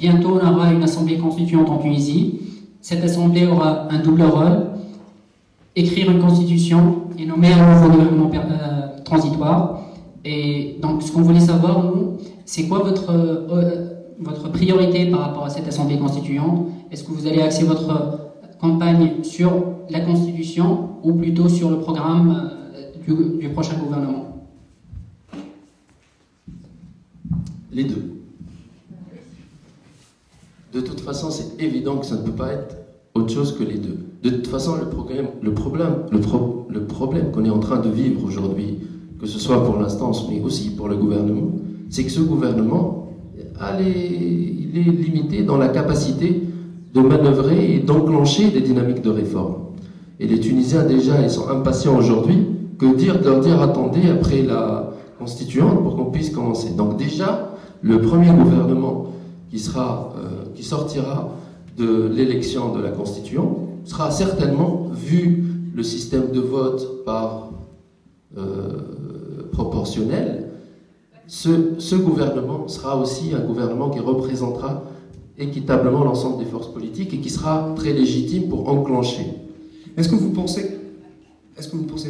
bientôt on aura une assemblée constituante en Tunisie. Cette assemblée aura un double rôle, écrire une constitution et nommer un nouveau gouvernement transitoire. Et donc ce qu'on voulait savoir, nous, c'est quoi votre priorité par rapport à cette assemblée constituante? Est-ce que vous allez axer votre campagne sur la constitution ou plutôt sur le programme du prochain gouvernement? Les deux. De toute façon, c'est évident que ça ne peut pas être autre chose que les deux. De toute façon, le problème qu'on est en train de vivre aujourd'hui, que ce soit pour l'instance, mais aussi pour le gouvernement, c'est que ce gouvernement, il est limité dans la capacité de manœuvrer et d'enclencher des dynamiques de réforme. Et les Tunisiens, déjà, ils sont impatients aujourd'hui. Que leur dire, attendez, après la constituante, pour qu'on puisse commencer. Donc déjà, le premier gouvernement qui sortira de l'élection de la constituante sera certainement, vu le système de vote par proportionnel, ce gouvernement sera aussi un gouvernement qui représentera équitablement l'ensemble des forces politiques et qui sera très légitime pour enclencher. Est-ce que vous pensez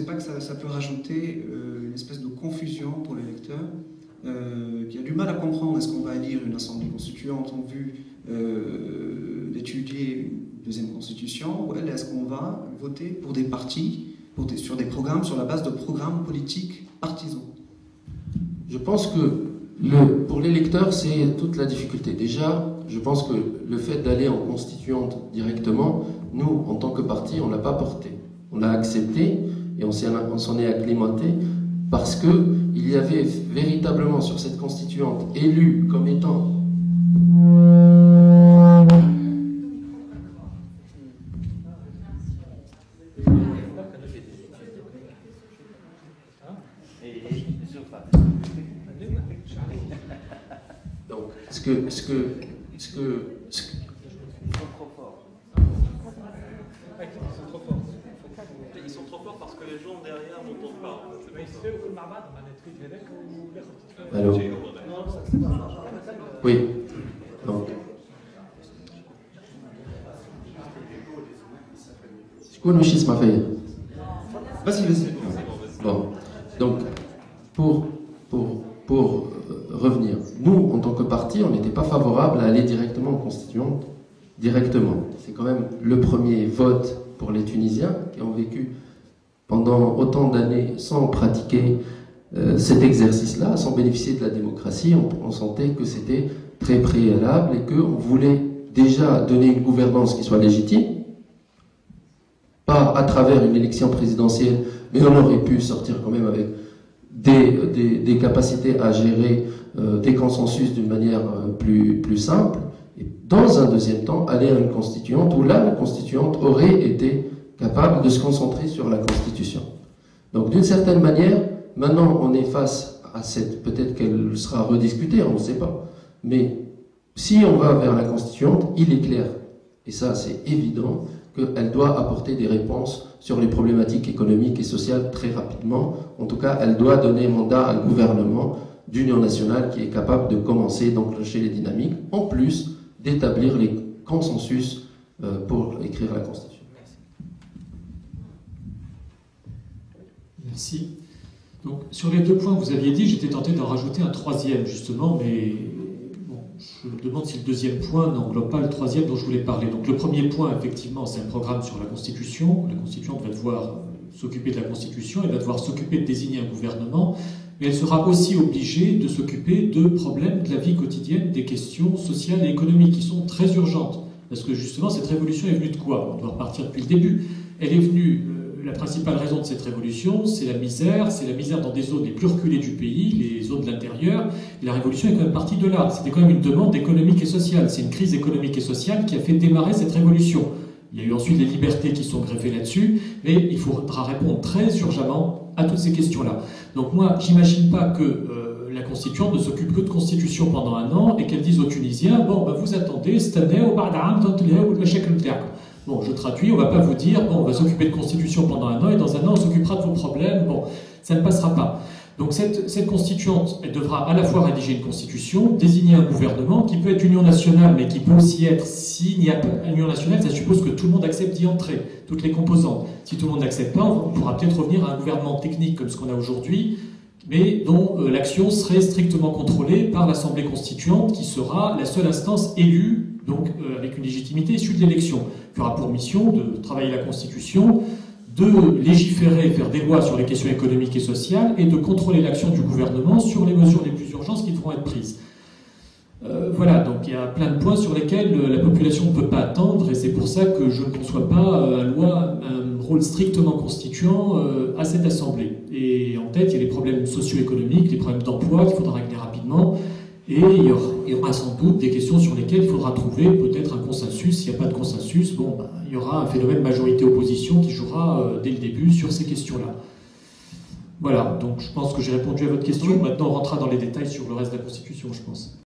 pas que ça peut rajouter une espèce de confusion pour l'électeur qui a du mal à comprendre est-ce qu'on va élire une assemblée constituante en vue d'étudier une deuxième constitution ou est-ce qu'on va voter pour des partis, sur des programmes, sur la base de programmes politiques partisans? Je pense que pour l'électeur, c'est toute la difficulté. Déjà, je pense que le fait d'aller en constituante directement, nous, en tant que parti, on ne l'a pas porté. On l'a accepté et on s'en est acclimaté parce qu'il y avait véritablement sur cette constituante élue comme étant donc ce que ils sont trop forts parce que les gens derrière n'entendent pas. Alors, oui. Donc, Vas-y. Bon, donc pour revenir, nous en tant que parti, on n'était pas favorable à aller directement en constituante, directement. C'est quand même le premier vote pour les Tunisiens qui ont vécu pendant autant d'années sans pratiquer cet exercice-là, sans bénéficier de la démocratie. On sentait que c'était très préalable et qu'on voulait déjà donner une gouvernance qui soit légitime, pas à travers une élection présidentielle, mais on aurait pu sortir quand même avec des capacités à gérer des consensus d'une manière plus simple. Et dans un deuxième temps, aller à une constituante où là, la constituante aurait été capable de se concentrer sur la Constitution. Donc d'une certaine manière, maintenant on est face à cette, peut-être qu'elle sera rediscutée, on ne sait pas, mais si on va vers la Constituante, il est clair, et ça c'est évident, qu'elle doit apporter des réponses sur les problématiques économiques et sociales très rapidement. En tout cas, elle doit donner mandat à un gouvernement d'union nationale qui est capable de commencer, d'enclencher les dynamiques, en plus d'établir les consensus pour écrire la Constitution. Merci. Donc, sur les deux points que vous aviez dit, j'étais tenté d'en rajouter un troisième, justement, mais bon, je me demande si le deuxième point n'englobe pas le troisième dont je voulais parler. Donc, le premier point, effectivement, c'est un programme sur la Constitution. La Constituante va devoir s'occuper de la Constitution, elle va devoir s'occuper de désigner un gouvernement, mais elle sera aussi obligée de s'occuper de problèmes de la vie quotidienne, des questions sociales et économiques qui sont très urgentes. Parce que, justement, cette révolution est venue de quoi? On doit repartir depuis le début. Elle est venue... La principale raison de cette révolution, c'est la misère dans des zones les plus reculées du pays, les zones de l'intérieur. Et la révolution est quand même partie de là. C'était quand même une demande économique et sociale. C'est une crise économique et sociale qui a fait démarrer cette révolution. Il y a eu ensuite les libertés qui sont greffées là-dessus, mais il faudra répondre très urgemment à toutes ces questions-là. Donc moi, j'imagine pas que la constituante ne s'occupe que de constitution pendant un an et qu'elle dise aux Tunisiens, bon, ben, vous attendez, cette année, au Bardam, ou le chèque. Bon, je traduis, on ne va pas vous dire, bon, on va s'occuper de constitution pendant un an et dans un an, on s'occupera de vos problèmes. Bon, ça ne passera pas. Donc cette constituante, elle devra à la fois rédiger une constitution, désigner un gouvernement, qui peut être Union nationale, mais qui peut aussi être, s'il n'y a pas Union nationale, ça suppose que tout le monde accepte d'y entrer, toutes les composantes. Si tout le monde n'accepte pas, on pourra peut-être revenir à un gouvernement technique comme ce qu'on a aujourd'hui, mais dont l'action serait strictement contrôlée par l'Assemblée constituante, qui sera la seule instance élue, donc avec une légitimité issue de l'élection, qui aura pour mission de travailler la Constitution, de légiférer, faire des lois sur les questions économiques et sociales, et de contrôler l'action du gouvernement sur les mesures les plus urgentes qui devront être prises. Voilà, donc il y a plein de points sur lesquels la population ne peut pas attendre, et c'est pour ça que je ne conçois pas un rôle strictement constituant à cette Assemblée. Et en tête, il y a les problèmes socio-économiques, les problèmes d'emploi qu'il faudra régler rapidement, et il y aura sans doute des questions sur lesquelles il faudra trouver peut-être un consensus. S'il n'y a pas de consensus, bon, ben, il y aura un phénomène majorité-opposition qui jouera dès le début sur ces questions-là. Voilà, donc je pense que j'ai répondu à votre question. Maintenant, on rentrera dans les détails sur le reste de la Constitution, je pense.